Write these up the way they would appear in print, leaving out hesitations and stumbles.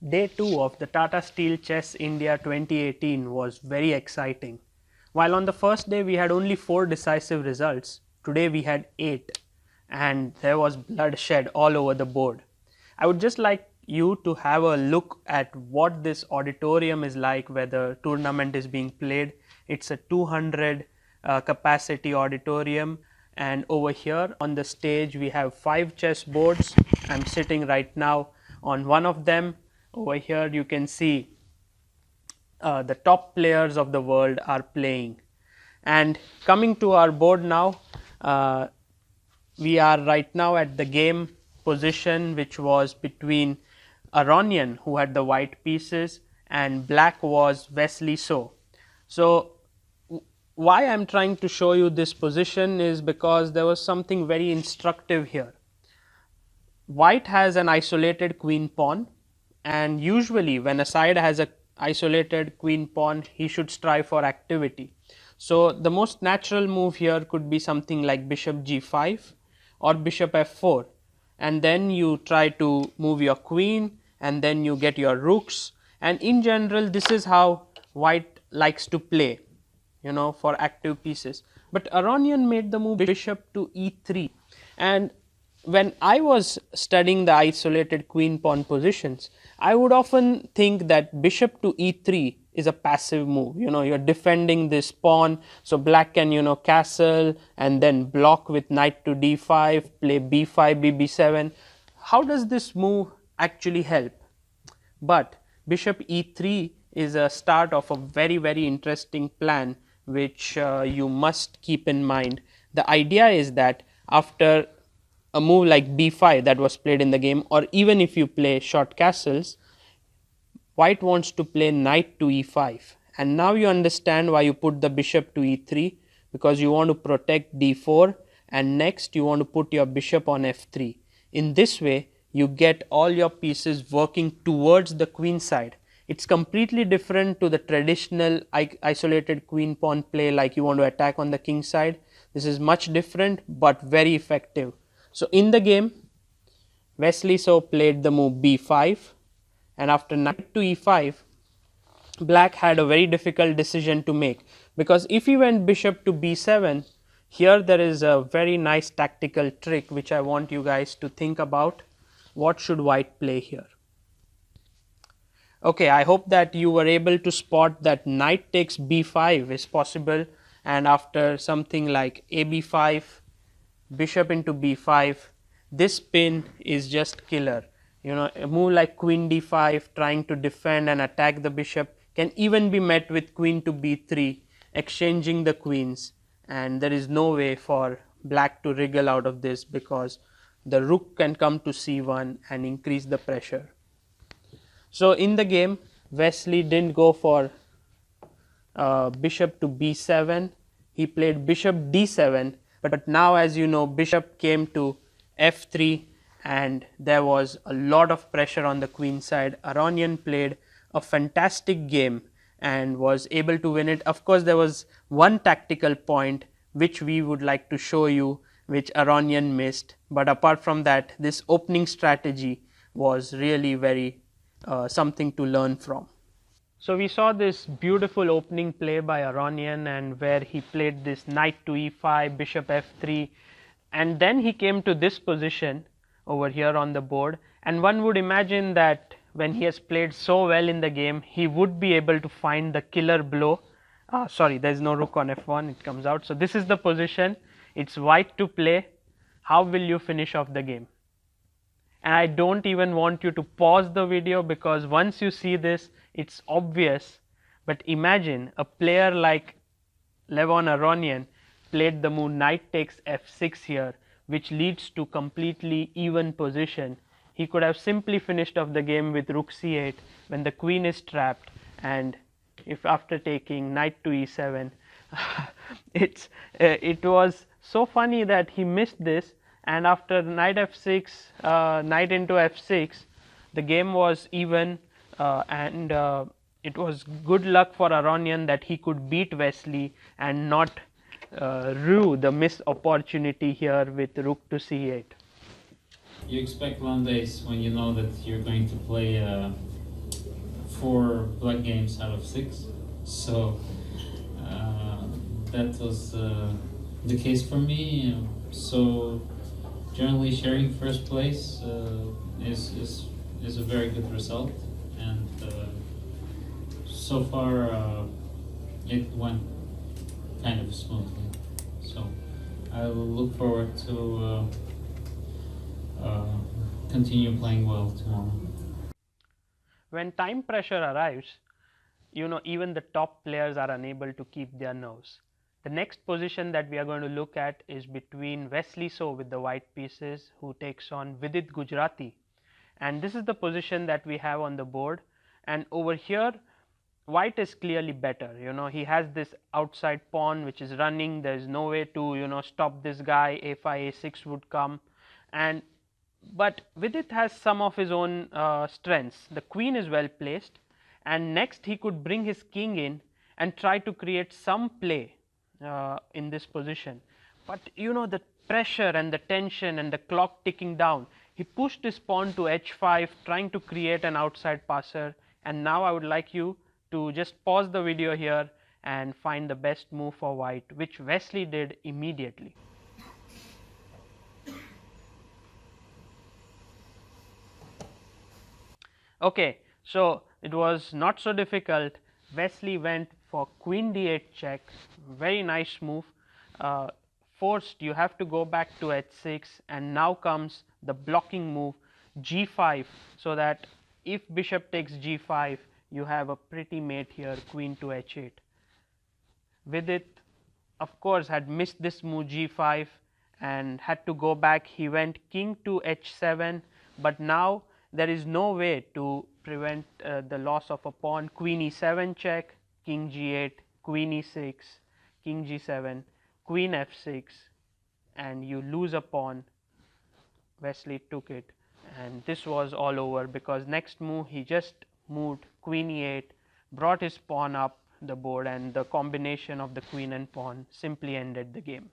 Day 2 of the Tata Steel Chess India 2018 was very exciting. While on the first day we had only 4 decisive results, today we had 8 and there was bloodshed all over the board. I would just like you to have a look at what this auditorium is like where the tournament is being played. It's a 200 capacity auditorium, and over here on the stage we have 5 chess boards. I'm sitting right now on one of them. Over here you can see the top players of the world are playing. And coming to our board now, we are right now at the game position, which was between Aronian, who had the white pieces, and black was Wesley So. So why I am trying to show you this position is because there was something very instructive here. White has an isolated queen pawn, and usually when a side has a isolated queen pawn, he should strive for activity. So the most natural move here could be something like bishop g5 or bishop f4, and then you try to move your queen and then you get your rooks, and in general this is how white likes to play, for active pieces. But Aronian made the move bishop to e3, and when I was studying the isolated queen pawn positions, I would often think that bishop to e3 is a passive move. You're defending this pawn, so black can castle and then block with knight to d5, play b5, bb7. How does this move actually help? But bishop e3 is a start of a very interesting plan which you must keep in mind. The idea is that after a move like b5 that was played in the game, or even if you play short castles, white wants to play knight to e5, and now you understand why you put the bishop to e3, because you want to protect d4, and next you want to put your bishop on f3. In this way you get all your pieces working towards the queen side. It's completely different to the traditional isolated queen pawn play, like you want to attack on the king side. This is much different but very effective. So in the game, Wesley So played the move b5, and after knight to e5, black had a very difficult decision to make, because if he went bishop to b7, here there is a very nice tactical trick which I want you guys to think about. What should white play here? Okay, I hope that you were able to spot that knight takes b5 is possible, and after something like ab5, bishop into b5, this pin is just killer. A move like queen d5 trying to defend and attack the bishop can even be met with queen to b3, exchanging the queens, and there is no way for black to wriggle out of this, because the rook can come to c1 and increase the pressure. So in the game, Wesley didn't go for bishop to b7, he played bishop d7, but now, as you know, bishop came to f3 and there was a lot of pressure on the queen side. Aronian played a fantastic game and was able to win it. Of course, there was one tactical point which we would like to show you, which Aronian missed, but apart from that, this opening strategy was really very something to learn from. So we saw this beautiful opening play by Aronian, and where he played this knight to e5, bishop f3, and then he came to this position over here on the board, and one would imagine that when he has played so well in the game, he would be able to find the killer blow. Sorry, there is no rook on f1, it comes out. So this is the position, it's white to play. How will you finish off the game? And I don't even want you to pause the video, because once you see this, it's obvious. But imagine a player like Levon Aronian played the move knight takes f6 here, which leads to completely even position. He could have simply finished off the game with rook c8 when the queen is trapped, and if after taking knight to e7, it was so funny that he missed this. And after knight f6, knight into f6, the game was even, and it was good luck for Aronian that he could beat Wesley and not rue the missed opportunity here with rook to c8. You expect one days when you know that you're going to play 4 black games out of 6. So that was the case for me. So generally, sharing first place is a very good result, and so far it went kind of smoothly. So I will look forward to continue playing well tomorrow. When time pressure arrives, even the top players are unable to keep their nerves. The next position that we are going to look at is between Wesley So with the white pieces, who takes on Vidit Gujarati, and this is the position that we have on the board. And over here, white is clearly better. He has this outside pawn which is running. There is no way to stop this guy. A5 a6 would come, and but Vidit has some of his own strengths. The queen is well placed, and next he could bring his king in and try to create some play in this position. But the pressure and the tension and the clock ticking down, he pushed his pawn to h5, trying to create an outside passer. And now I would like you to just pause the video here and find the best move for white, which Wesley did immediately. Okay, so it was not so difficult. Wesley went for queen d8 check, very nice move. Forced, you have to go back to h6, and now comes the blocking move g5, so that if bishop takes g5, you have a pretty mate here, queen to h8. Vidit, of course, had missed this move g5 and had to go back. He went king to h7, but now there is no way to prevent the loss of a pawn. Queen e7 check, king g8, queen e6, king g7, queen f6, and you lose a pawn. Wesley took it, and this was all over, because next move he just moved queen e8, brought his pawn up the board, and the combination of the queen and pawn simply ended the game.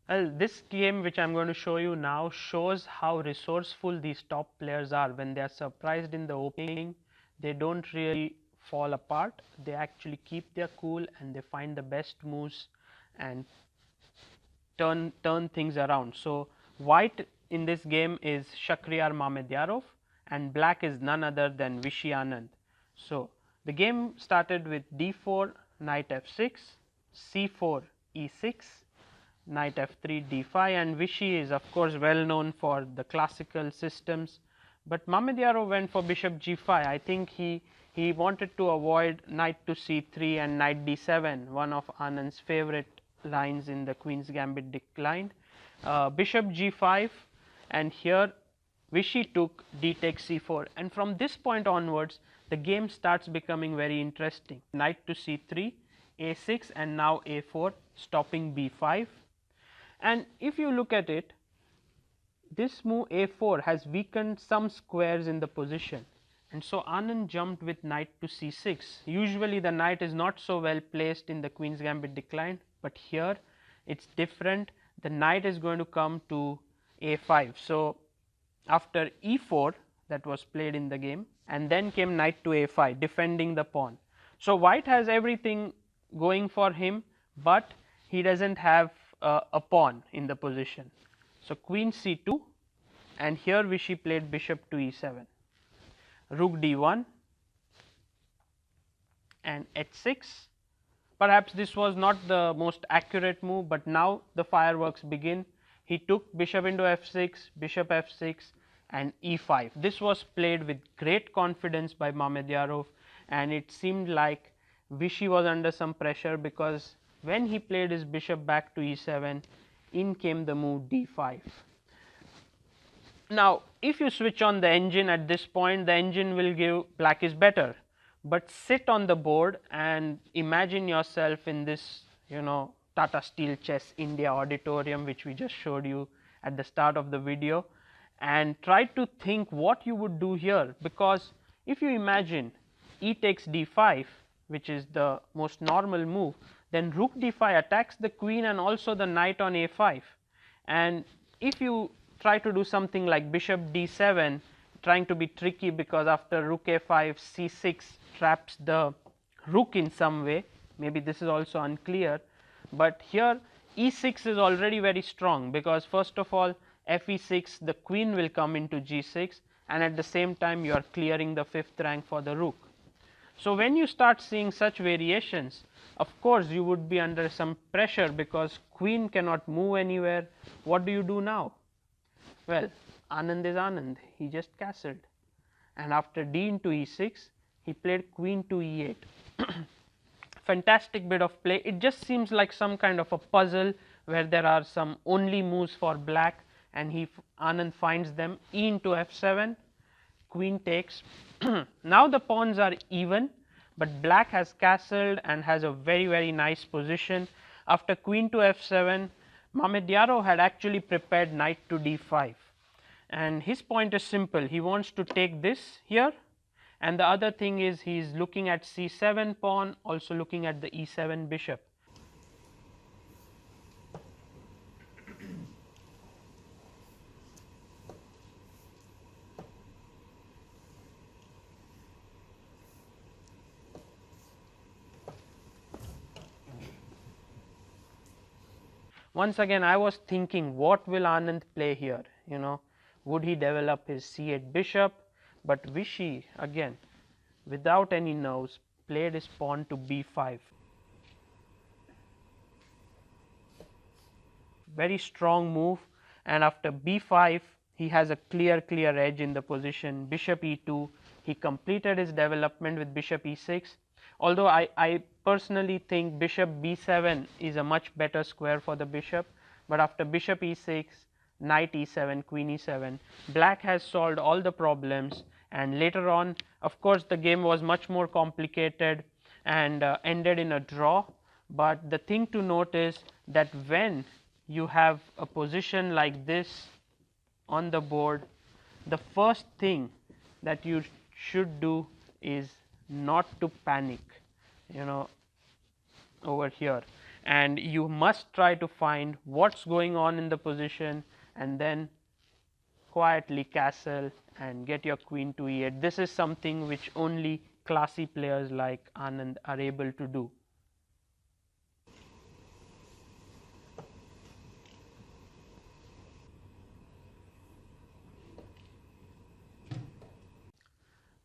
Well, this game which I am going to show you now shows how resourceful these top players are. When they are surprised in the opening, they don't really fall apart. They actually keep their cool, and they find the best moves and turn things around. So white in this game is Shakhriyar Mamedyarov, and black is none other than Vishy Anand. So the game started with d4, knight f6, c4, e6, knight f3, d5, and Vishy is of course well known for the classical systems, but Mamedyarov went for bishop g5. I think he wanted to avoid knight to c3 and knight d7, one of Anand's favorite lines in the Queen's Gambit declined. Bishop g5, and here Vishy took d takes c4, and from this point onwards the game starts becoming very interesting. Knight to c3, a6 and now a4 stopping b5. And if you look at it, this move a4 has weakened some squares in the position, and so Anand jumped with knight to c6. Usually the knight is not so well placed in the Queen's Gambit decline, but here it is different. The knight is going to come to a5. So, after e4 that was played in the game, and then came knight to a5 defending the pawn. So, white has everything going for him, but he does not have a pawn in the position. So, queen c2, and here Vichy played bishop to e7, rook d1 and h6. Perhaps this was not the most accurate move, but now the fireworks begin. He took bishop into f6, bishop f6 and e5. This was played with great confidence by Mamedyarov, and it seemed like Vichy was under some pressure, because when he played his bishop back to e7, in came the move d5. Now, if you switch on the engine at this point, the engine will give black is better, but sit on the board and imagine yourself in this, Tata Steel Chess India auditorium, which we just showed you at the start of the video, and try to think what you would do here, because if you imagine e takes d5, which is the most normal move, then rook d5 attacks the queen and also the knight on a5, and if you try to do something like bishop d7, trying to be tricky, because after rook a5 c6 traps the rook in some way, maybe this is also unclear, but here e6 is already very strong, because first of all f e6 the queen will come into g6, and at the same time you are clearing the fifth rank for the rook. So, when you start seeing such variations, of course you would be under some pressure, because queen cannot move anywhere. What do you do now? Well, Anand is Anand, he just castled, and after d into e6 he played queen to e8. Fantastic bit of play. It just seems like some kind of a puzzle where there are some only moves for black, and Anand finds them. E into f7, queen takes. Now the pawns are even, but black has castled and has a very nice position. After queen to f7, Mamedyarov had actually prepared knight to d5, and his point is simple. He wants to take this here, and the other thing is he is looking at c7 pawn, also looking at the e7 bishop. Once again I was thinking, what will Anand play here, would he develop his c8 bishop, but Vichy again without any nerves played his pawn to b5. Very strong move, and after b5 he has a clear edge in the position. Bishop e2, he completed his development with bishop e6, although I personally think bishop b7 is a much better square for the bishop, but after bishop e6, knight e7, queen e7, black has solved all the problems, and later on of course the game was much more complicated and ended in a draw. But the thing to note is that when you have a position like this on the board, the first thing that you should do is not to panic, over here, and you must try to find what's going on in the position and then quietly castle and get your queen to e8. This is something which only classy players like Anand are able to do.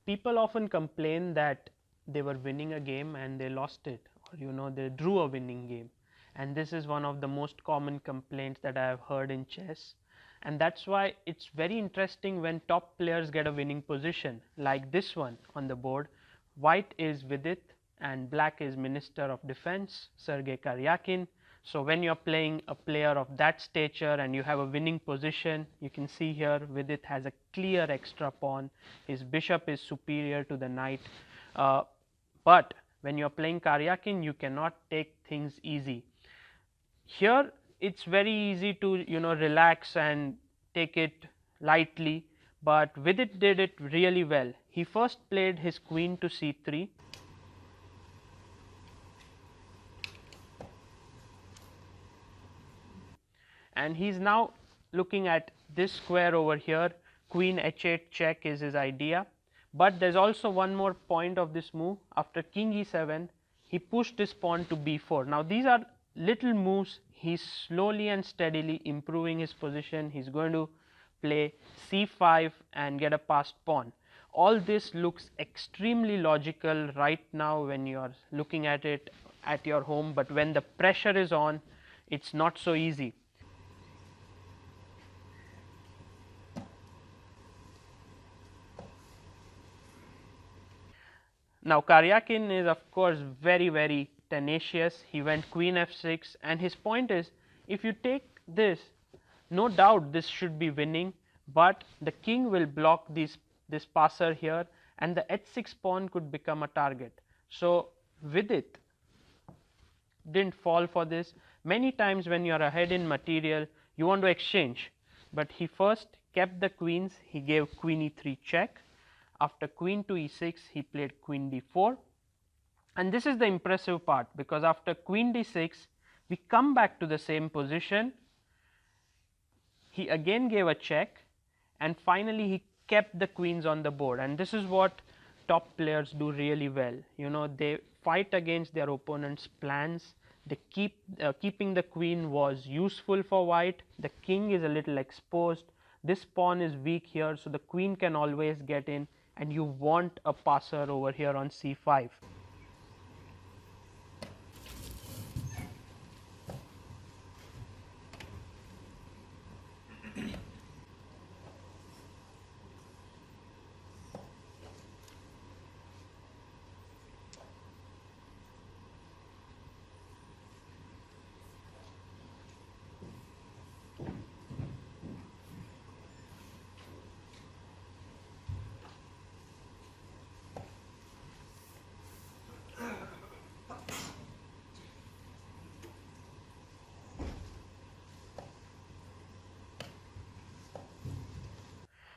People often complain that they were winning a game and they lost it, or they drew a winning game, and this is one of the most common complaints that I have heard in chess. And that is why it is very interesting when top players get a winning position like this one on the board. White is Vidit and black is Minister of Defense Sergei Karyakin. So, when you are playing a player of that stature and you have a winning position, you can see here Vidit has a clear extra pawn, his bishop is superior to the knight, but When you are playing Karyakin, you cannot take things easy. Here it's very easy to relax and take it lightly, but Vidit did it really well. He first played his queen to c3, and he's now looking at this square over here. Queen h8 check is his idea, but there's also one more point of this move. After king e7, he pushed his pawn to b4. Now these are little moves. He's slowly and steadily improving his position. He's going to play c5 and get a passed pawn. All this looks extremely logical right now when you are looking at it at your home, but when the pressure is on, it's not so easy. Now Karyakin is of course very tenacious. He went queen f6, and his point is, if you take this, no doubt this should be winning, but the king will block this passer here, and the h6 pawn could become a target. So Vidit didn't fall for this. Many times when you are ahead in material, you want to exchange, but he first kept the queens. He gave queen e3 check. After queen to e6, he played queen d4, and this is the impressive part, because after queen d6, we come back to the same position. He again gave a check, and finally he kept the queens on the board, and this is what top players do really well. They fight against their opponent's plans. They keeping the queen was useful for white. The king is a little exposed. This pawn is weak here, so the queen can always get in, and you want a passer over here on c5.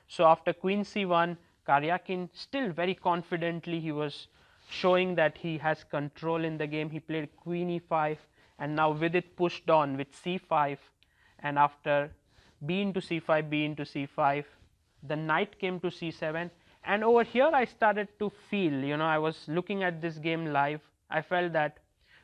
So after queen c1, Karyakin still very confidently, he was showing that he has control in the game. He played queen e5, and now Vidit pushed on with c5, and after b into c5, b into c5, the knight came to c7, and over here I started to feel, I was looking at this game live, I felt that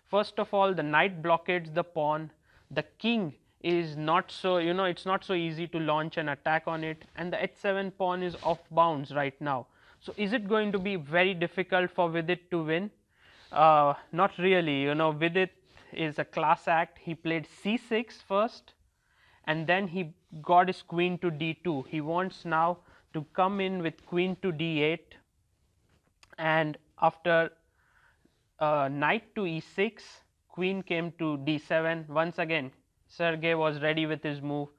first of all the knight blockades the pawn, the king is not so, it's not so easy to launch an attack on it, and the h7 pawn is off bounds right now. So is it going to be very difficult for Vidit to win? Not really. Vidit is a class act. He played c6 first, and then he got his queen to d2. He wants now to come in with queen to d8, and after knight to e6, queen came to d7. Once again Sergey was ready with his move,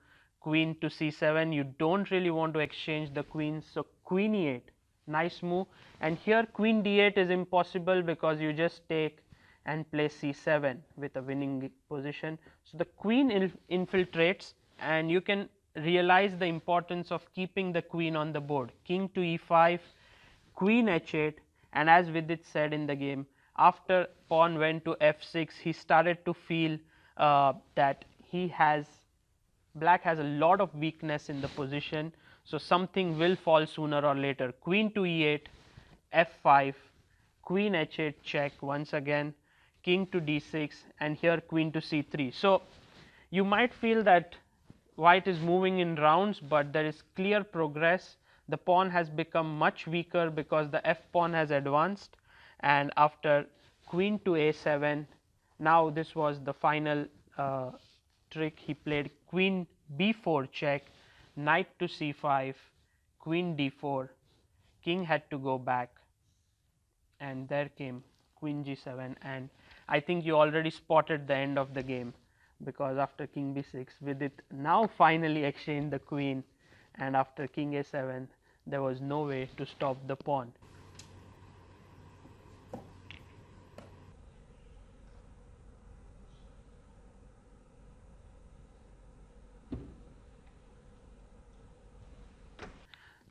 queen to c7. You don't really want to exchange the queens, so queen e8, nice move. And here queen d8 is impossible because you just take and play c7 with a winning position. So the queen infiltrates, and you can realize the importance of keeping the queen on the board. King to e5, queen h8, and as Vidit said in the game, after pawn went to f6, he started to feel that black has a lot of weakness in the position, so something will fall sooner or later. Queen to e8, f5, queen h8 check once again, king to d6, and here queen to c3. So you might feel that white is moving in rounds, but there is clear progress. The pawn has become much weaker because the f pawn has advanced, and after queen to a7, now this was the final trick. He played queen b4 check, knight to c5, queen d4, king had to go back, and there came queen g7, and I think you already spotted the end of the game, because after king b6, Vidit now finally exchanged the queen, and after king a7 there was no way to stop the pawn.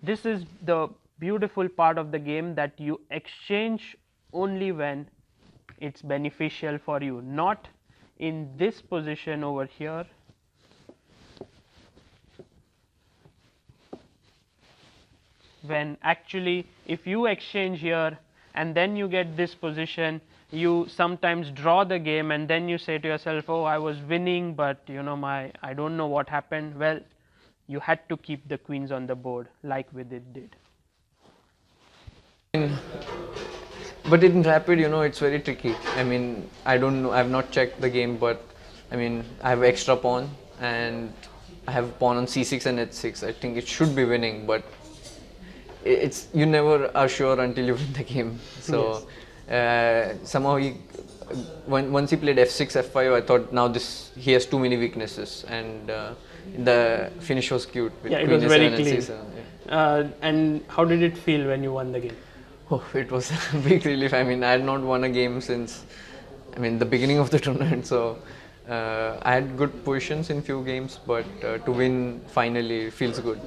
This is the beautiful part of the game, that you exchange only when it's beneficial for you, not in this position over here. When actually if you exchange here and then you get this position, you sometimes draw the game and then you say to yourself, oh, I was winning, but I don't know what happened. Well, you had to keep the queens on the board like Vidit did. But in rapid, it's very tricky. I mean, I don't know, I've not checked the game, but I mean, I have extra pawn and I have pawn on c6 and h6. I think it should be winning, but it's, you never are sure until you win the game. So somehow once he played f6, f5, I thought now he has too many weaknesses, and the finish was cute with it queen was very a7 clean. and c7. Yeah. And how did it feel when you won the game? Oh, it was a big relief. I mean, I had not won a game since, the beginning of the tournament. So I had good positions in few games, but to win finally feels good.